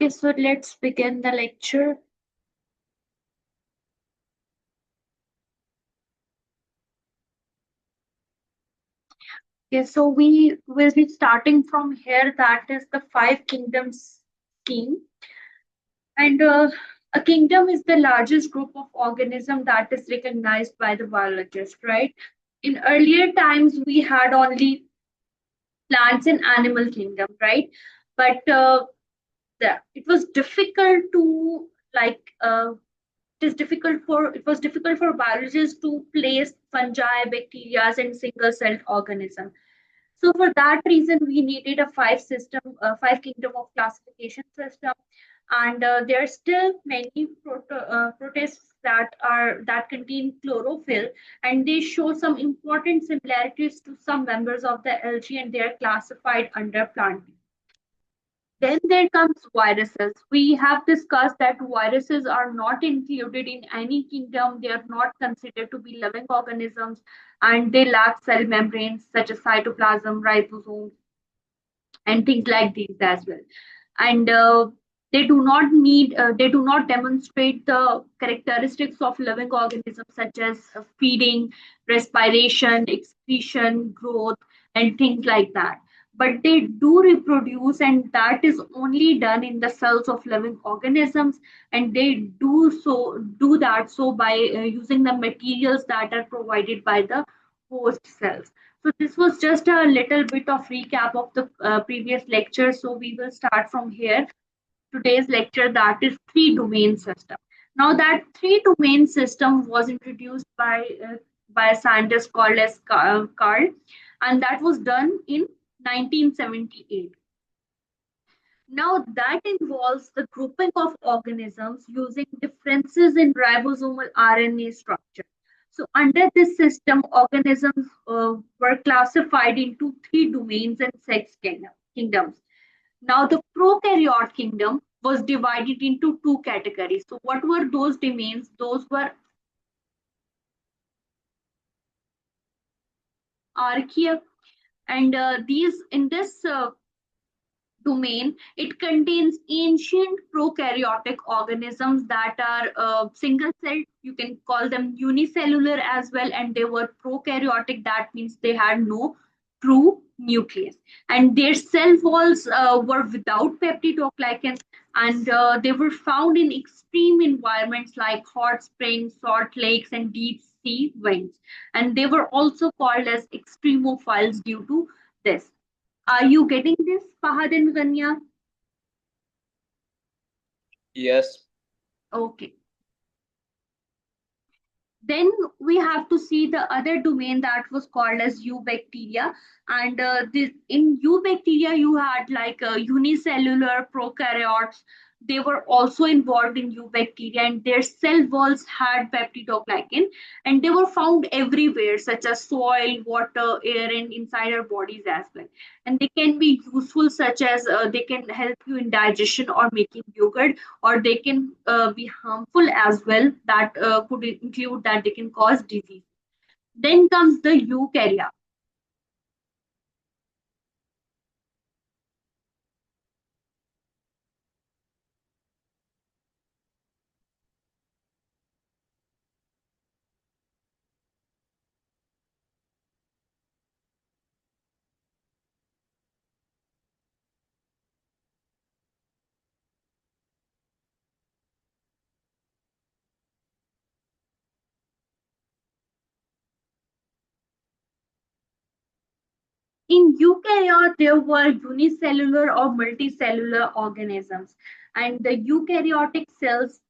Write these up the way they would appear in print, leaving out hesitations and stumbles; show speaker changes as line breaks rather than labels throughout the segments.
Okay, so let's begin the lecture. Okay, so we will be starting from here. That is the five kingdoms scheme. And a kingdom is the largest group of organisms that is recognized by the biologist, right? In earlier times, we had only plants and animal kingdom, right? But it was difficult to like it was difficult for biologists to place fungi, bacteria, and single-celled organisms. So for that reason, we needed a five kingdom of classification system, and there are still many protists that contain chlorophyll, and they show some important similarities to some members of the algae, and they are classified under plant. Then there comes viruses. We have discussed that viruses are not included in any kingdom. They are not considered to be living organisms, and they lack cell membranes such as cytoplasm, ribosomes, and things like these as well. And they do not demonstrate the characteristics of living organisms such as feeding, respiration, excretion, growth, and things like that. But they do reproduce, and that is only done in the cells of living organisms, and they do that so by using the materials that are provided by the host cells. So this was just a little bit of recap of the previous lecture. So we will start from here. Today's lecture, that is three domain system. Now that three domain system was introduced by a scientist called as Carl, and that was done in 1978. Now that involves the grouping of organisms using differences in ribosomal RNA structure. So under this system, organisms were classified into three domains and kingdoms. Now the prokaryote kingdom was divided into two categories. So what were those domains? Those were archaea, and these in this domain, it contains ancient prokaryotic organisms that are single celled. You can call them unicellular as well, and they were prokaryotic. That means they had no true nucleus. And their cell walls were without peptidoglycans, and they were found in extreme environments like hot springs, salt lakes, and deep sea vents. And they were also called as extremophiles due to this. Are you getting this, Fahad and Ganya?
Yes.
Okay. Then we have to see the other domain that was called as eubacteria. And in eubacteria, you had like unicellular prokaryotes. They were also involved in eubacteria, and their cell walls had peptidoglycan, and they were found everywhere, such as soil, water, air, and inside our bodies as well. And they can be useful, such as they can help you in digestion or making yogurt, or they can be harmful as well. That could include that they can cause disease. Then comes the eukarya. In eukarya, there were unicellular or multicellular organisms, and the eukaryotic cells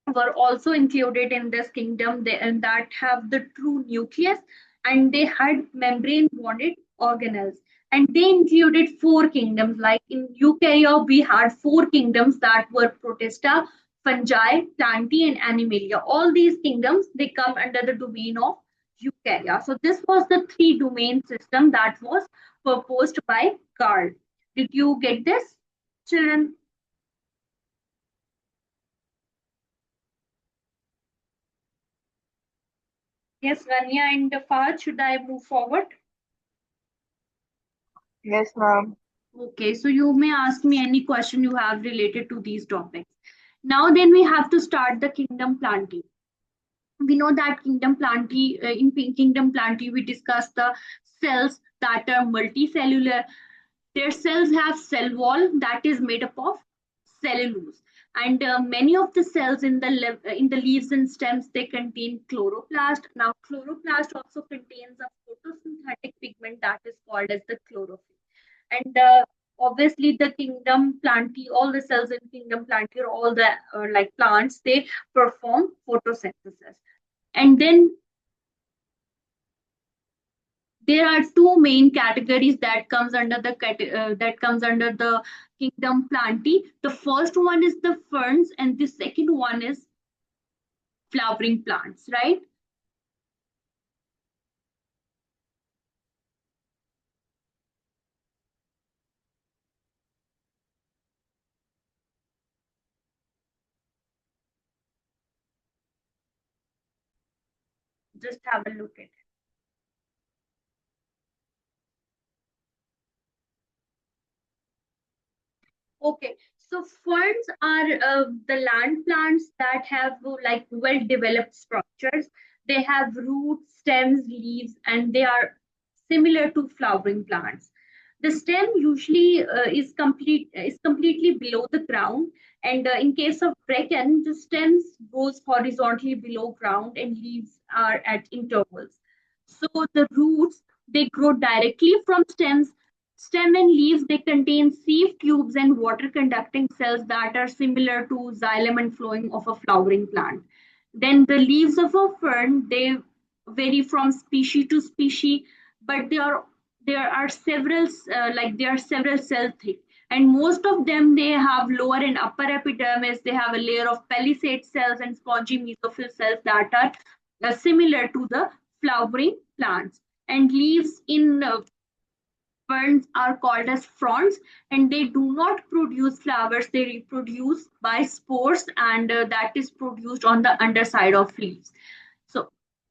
were also included in this kingdom, and that have the true nucleus, and they had membrane bonded organelles, and they included four kingdoms. Like in eukarya, we had four kingdoms that were protista, fungi, plantae, and animalia. All these kingdoms, they come under the domain of eukarya. So this was the three domain system that was proposed by Carl. Did you get this, children? Yes, Rania and Fahad, should I move forward?
Yes, ma'am.
Okay, so you may ask me any question you have related to these topics. Now then we have to start the kingdom planting. We know that Kingdom Plantae we discussed the cells that are multicellular. Their cells have cell wall that is made up of cellulose, and many of the cells in in the leaves and stems they contain chloroplast. Now, chloroplast also contains a photosynthetic pigment that is called as the chlorophyll. And obviously, the Kingdom Plantae, all the cells in Kingdom Plantae, or all the like plants, they perform photosynthesis. And then there are two main categories that comes under that comes under the Kingdom Plantae. The first one is the ferns, and the second one is flowering plants. Right? Just have a look at it. Okay, so ferns are the land plants that have like well developed structures. They have roots, stems, leaves, and they are similar to flowering plants. The stem usually is completely below the ground, and in case of bracken, the stems goes horizontally below ground, and leaves are at intervals. So the roots they grow directly from stems. Stem and leaves they contain sieve tubes and water conducting cells that are similar to xylem and phloem of a flowering plant. Then the leaves of a fern they vary from species to species, but there are several cell thick, and most of them they have lower and upper epidermis. They have a layer of palisade cells and spongy mesophyll cells that are similar to the flowering plants. And leaves in ferns are called as fronds, and they do not produce flowers. They reproduce by spores, and that is produced on the underside of leaves. So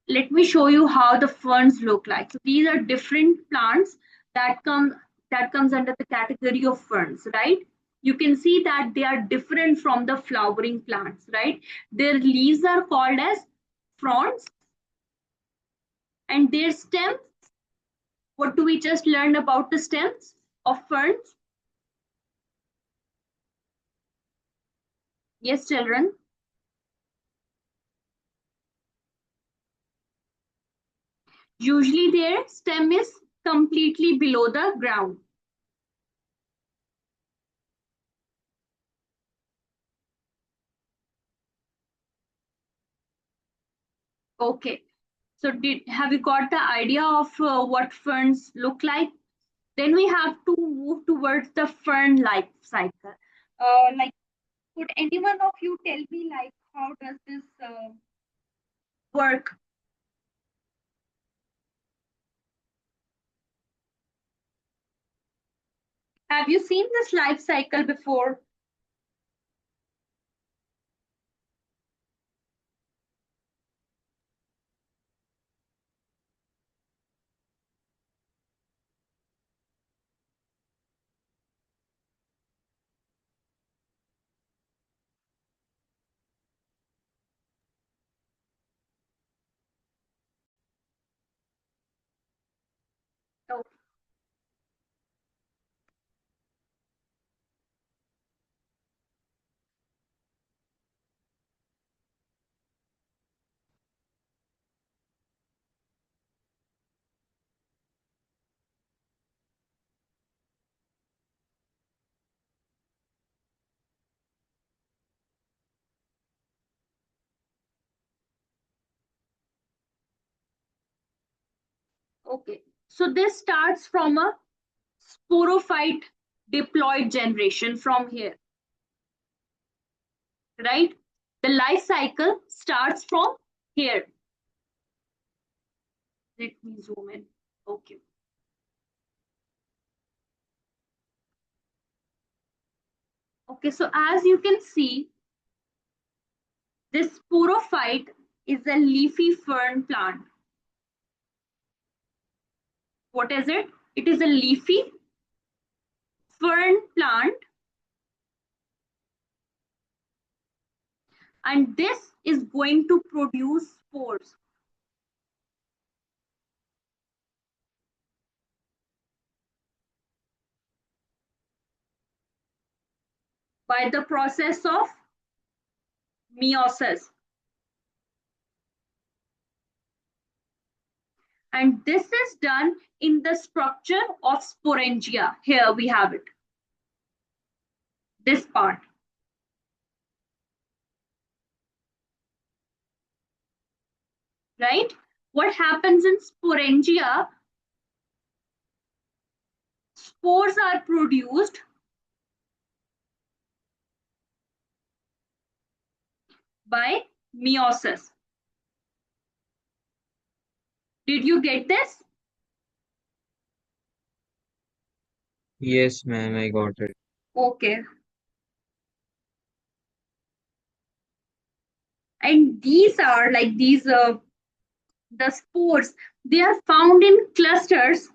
let me show you how the ferns look like. So these are different plants that comes under the category of ferns, right? You can see that they are different from the flowering plants, right? Their leaves are called as fronds, and their stems. What do we just learn about the stems of ferns? Yes, children. Usually their stem is completely below the ground. Okay. So have you got the idea of what ferns look like? Then we have to move towards the fern life cycle. Like, could anyone of you tell me like how does this work? Have you seen this life cycle before? Oh, okay. So this starts from a sporophyte diploid generation from here, right? The life cycle starts from here. Let me zoom in. Okay. Okay, so as you can see, this sporophyte is a leafy fern plant. What is it? It is a leafy fern plant, and this is going to produce spores by the process of meiosis. And this is done in the structure of sporangia. Here we have it, this part. Right? What happens in sporangia? Spores are produced by meiosis. Did you get this?
Yes, ma'am, I got it.
Okay. And these are like these the spores. They are found in clusters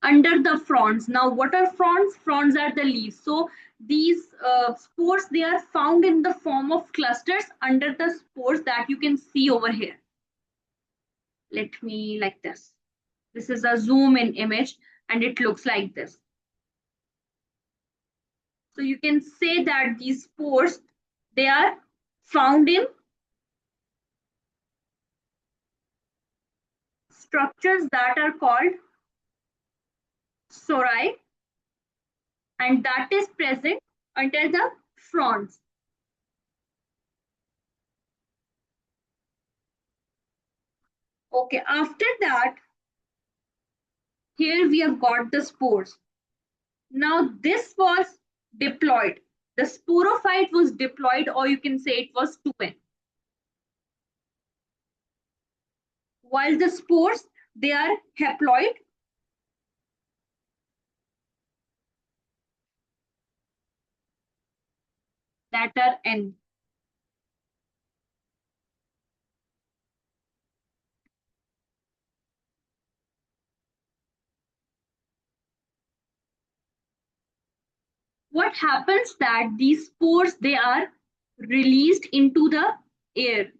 under the fronds. Now, what are fronds? Fronds are the leaves. So these spores, they are found in the form of clusters under the spores that you can see over here. Let me like this. This is a zoom in image and it looks like this. So you can say that these spores, they are found in structures that are called sori, and that is present under the fronds. Okay, after that, here we have got the spores. Now this was diploid. The sporophyte was diploid, or you can say it was 2N. While the spores, they are haploid, that are N. What happens that these spores, they are released into the air.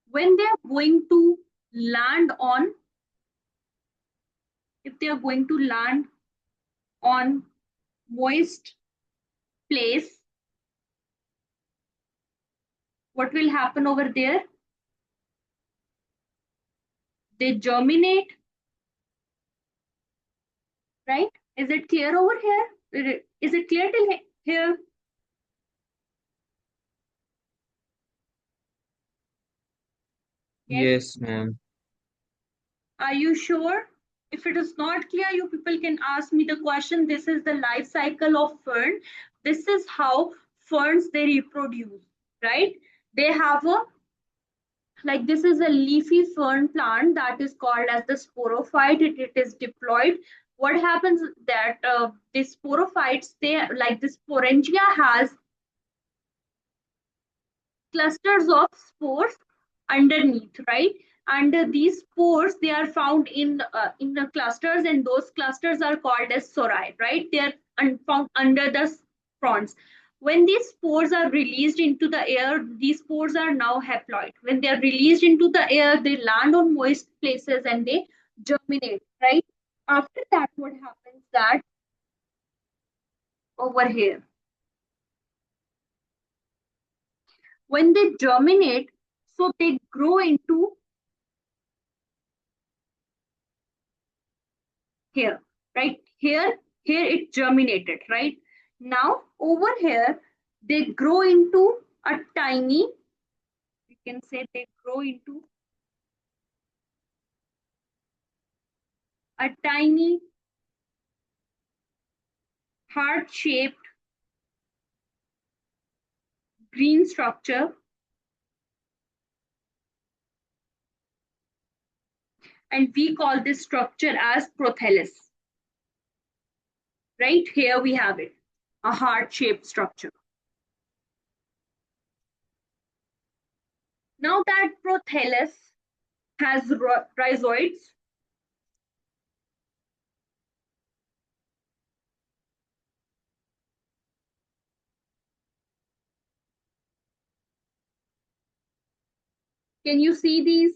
When they are going to land on, if they are going to land on moist place, what will happen over there? They germinate, right? Is it clear over here? Is it clear till here? Yes.
Yes, ma'am.
Are you sure? If it is not clear, you people can ask me the question. This is the life cycle of fern. This is how ferns they reproduce, right? They have a like this is a leafy fern plant that is called as the sporophyte. It is diploid. What happens that the sporophytes, they like the sporangia has clusters of spores underneath, right? And these spores, they are found in the clusters, and those clusters are called as sori, right? They are found under the fronds. When these spores are released into the air, these spores are now haploid. When they are released into the air, they land on moist places and they germinate, right? After that, what happens that over here, when they germinate, so they grow into here, right? Here it germinated, right? Now over here, they grow into a tiny, you can say they grow into a tiny heart-shaped green structure, and we call this structure as prothallus, right? Here we have it, a heart-shaped structure. Now that prothallus has rhizoids. Can you see these?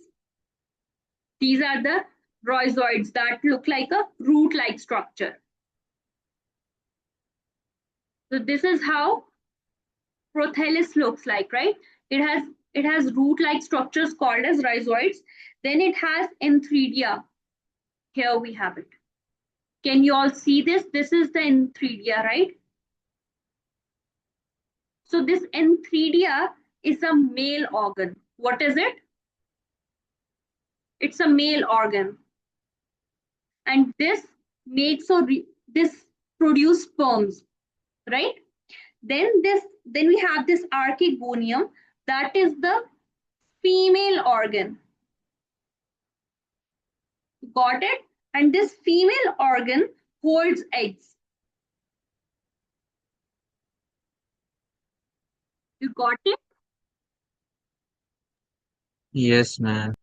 These are the rhizoids that look like a root-like structure. So this is how Prothallus looks like, right? It has root-like structures called as rhizoids. Then it has enthredia. Here we have it. Can you all see this? This is the enthredia, right? So this enthredia is a male organ. What is it? It's a male organ, and this produce sperms, right? Then we have this archegonium, that is the female organ. Got it? And this female organ holds eggs. You got it?
Yes, ma'am.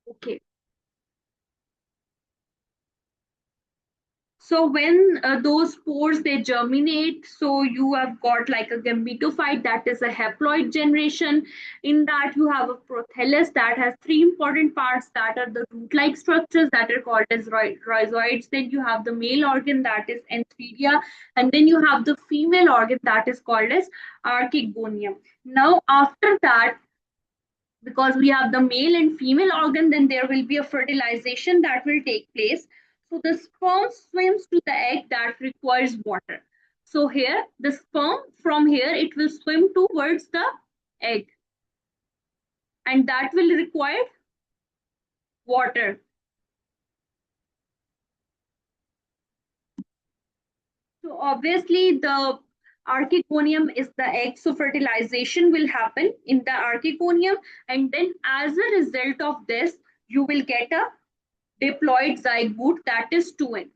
Okay. So when those spores they germinate, so you have got like a gametophyte, that is a haploid generation. In that you have a prothallus that has three important parts, that are the root-like structures that are called as rhizoids. Then you have the male organ, that is enthredia, and then you have the female organ that is called as archegonium. Now after that, because we have the male and female organ, then there will be a fertilization that will take place. So the sperm swims to the egg that requires water. So here, the sperm from here, it will swim towards the egg, and that will require water. So obviously the archegonium is the egg, so fertilization will happen in the archegonium, and then as a result of this, you will get a diploid zygote, that is 2n.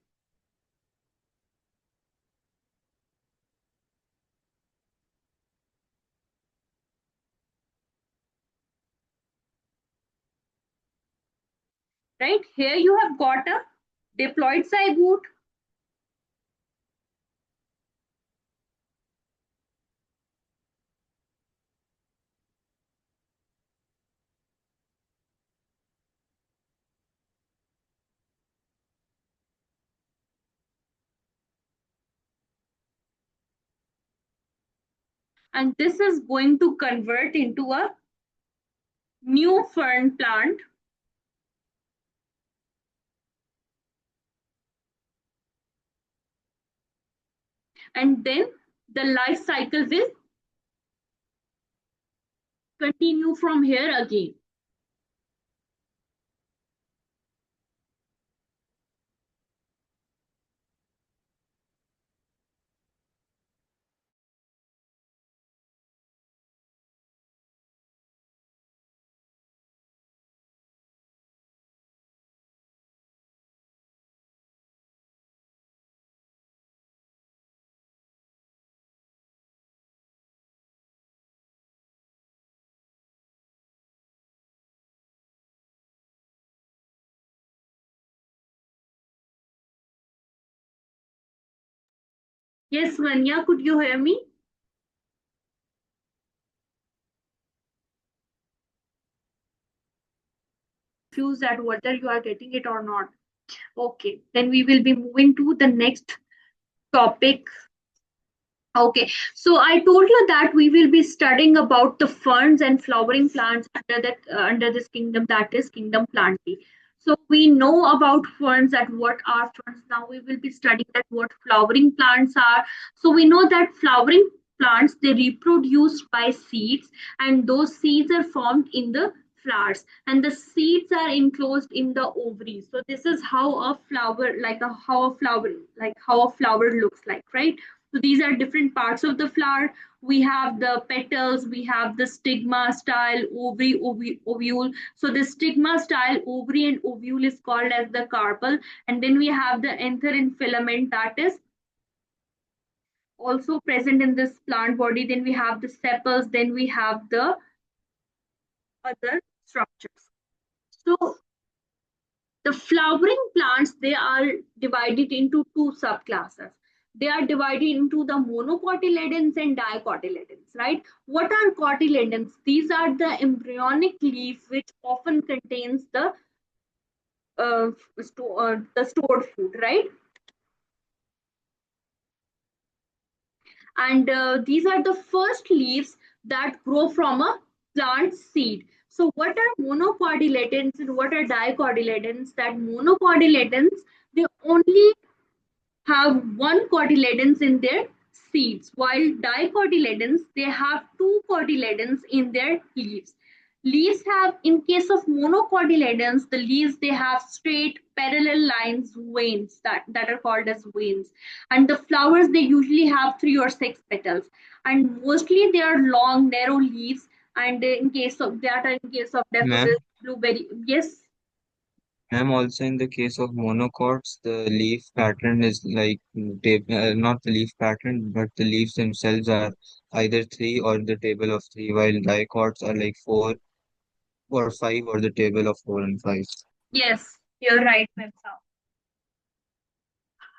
Right? Here you have got a diploid zygote, and this is going to convert into a new fern plant, and then the life cycle will continue from here again. Yes, Vanya, could you hear me? Confused that whether you are getting it or not. Okay, then we will be moving to the next topic. Okay, so I told you that we will be studying about the ferns and flowering plants under this kingdom, that is Kingdom Plantae. So we know about ferns, that what are ferns. Now we will be studying that what flowering plants are. So we know that flowering plants they reproduce by seeds, and those seeds are formed in the flowers, and the seeds are enclosed in the ovaries. So this is how a flower, like how a flower looks like, right? So these are different parts of the flower. We have the petals, we have the stigma, style, ovule. So the stigma, style, ovary, and ovule is called as the carpel. And then we have the anther and filament that is also present in this plant body. Then we have the sepals, then we have the other structures. So the flowering plants, they are divided into two subclasses. They are divided into the monocotyledons and dicotyledons, right? What are cotyledons? These are the embryonic leaf which often contains the stored food, right? And these are the first leaves that grow from a plant seed. So what are monocotyledons and what are dicotyledons? That monocotyledons, they only have one cotyledons in their seeds, while dicotyledons, they have two cotyledons in their leaves. Leaves have, in case of monocotyledons, the leaves, they have straight parallel lines, veins, that are called as veins. And the flowers, they usually have three or six petals. And mostly they are long, narrow leaves. And in case of that, in case of daffodils,
Ma'am,
blueberry, yes,
ma'am, also in the case of monocots, the leaf pattern is like not the leaf pattern, but the leaves themselves are either three or the table of three, while dicots are like four or five or the table of four and five.
yes, you're right, Mimsa.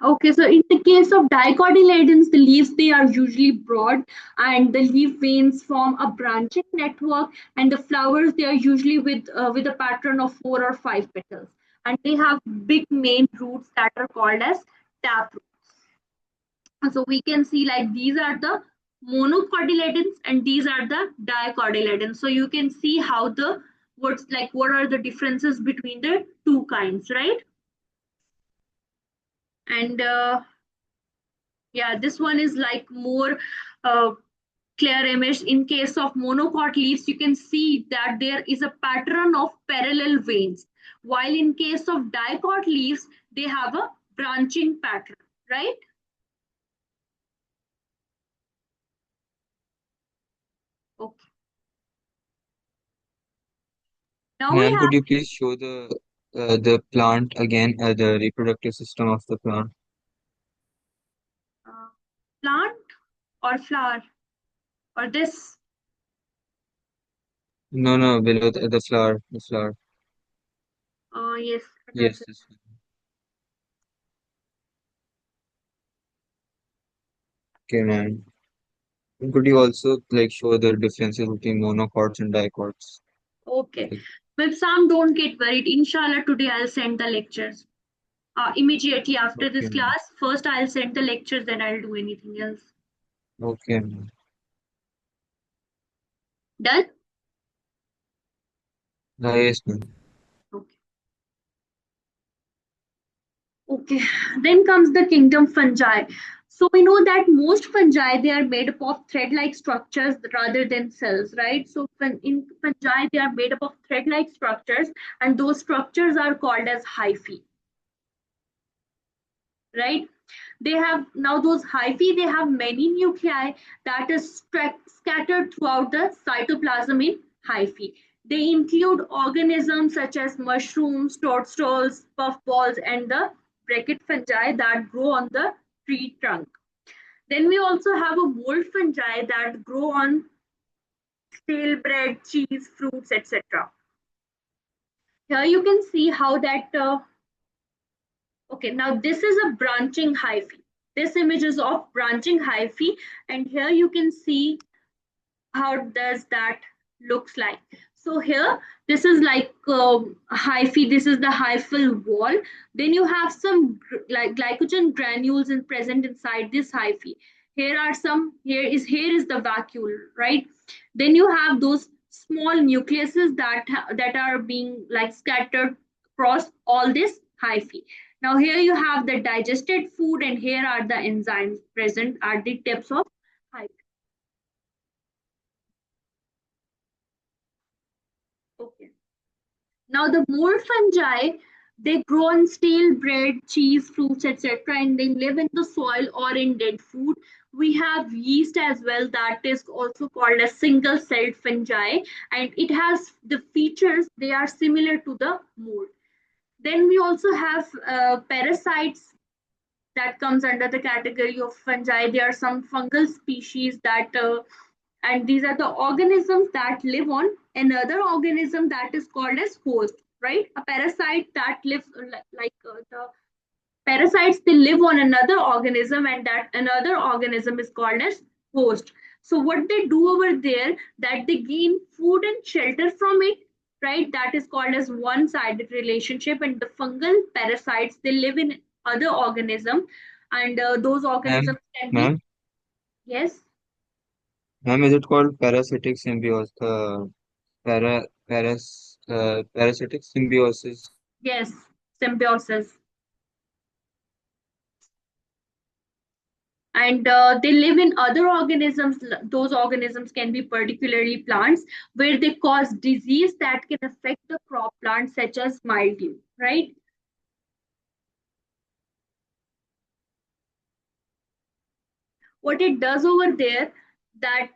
Okay, so in the case of dicotyledons, the leaves, they are usually broad and the leaf veins form a branching network, and the flowers, they are usually with a pattern of four or five petals, and they have big main roots that are called as taproots. So we can see like these are the monocotyledons and these are the dicotyledons. So you can see how what are the differences between the two kinds, right? And yeah, this one is like more uh, clear image. In case of monocot leaves, you can see that there is a pattern of parallel veins, while in case of dicot leaves, they have a branching pattern, right? Okay, now we
Ma'am,
have
could you please show the plant again, the reproductive system of the plant?
uh, plant or flower or this.
No, no, below the flower, the flower.
Yes, that's
Yes,
it.
this one. Okay, ma'am. Could you also like show the differences between monocots and dicots?
Okay,
Like,
but Sam, don't get worried. Inshallah, today I'll send the lectures. Immediately after
okay,
this
ma'am.
class, first I'll send the lectures, then I'll do anything else.
Okay, ma'am.
Done?
Yes, ma'am.
Okay. Okay, then comes the kingdom fungi. So we know that most fungi, they are made up of thread-like structures rather than cells, right? So in fungi they are made up of thread-like structures, and those structures are called as hyphae, right? They have now those hyphae. They have many nuclei that is scattered throughout the cytoplasm in hyphae. They include organisms such as mushrooms, toadstools, puffballs, and the bracket fungi that grow on the tree trunk. Then we also have a mold fungi that grow on stale bread, cheese, fruits, etc. Here you can see how that. Okay, now this is a branching hyphae. This image is of branching hyphae, and here you can see how does that looks like. So here, this is like hyphae. This is the hyphal wall. Then you have some like glycogen granules in present inside this hyphae. Here are some. Here is the vacuole, right? Then you have those small nucleuses that are being like scattered across all this hyphae. Now here you have the digested food, and here are the enzymes present at the tips of hyphae. Okay. Now the mold fungi, they grow on stale bread, cheese, fruits, etc., and they live in the soil or in dead food. We have yeast as well, that is also called a single-celled fungi, and it has the features, they are similar to the mold. Then we also have parasites that comes under the category of fungi. There are some fungal species that and these are the organisms that live on another organism that is called as host, right? A parasite that lives the parasites, they live on another organism, and that another organism is called as host. So what they do over there, that they gain food and shelter from it, right? That is called as one sided relationship. And the fungal parasites, they live in other organism, and those
Ma'am,
organisms can be,
ma'am,
yes,
ma'am, is it called parasitic symbiosis? Parasitic symbiosis.
yes, symbiosis. And they live in other organisms. Those organisms can be particularly plants, where they cause disease that can affect the crop plants, such as mildew, right? What it does over there, that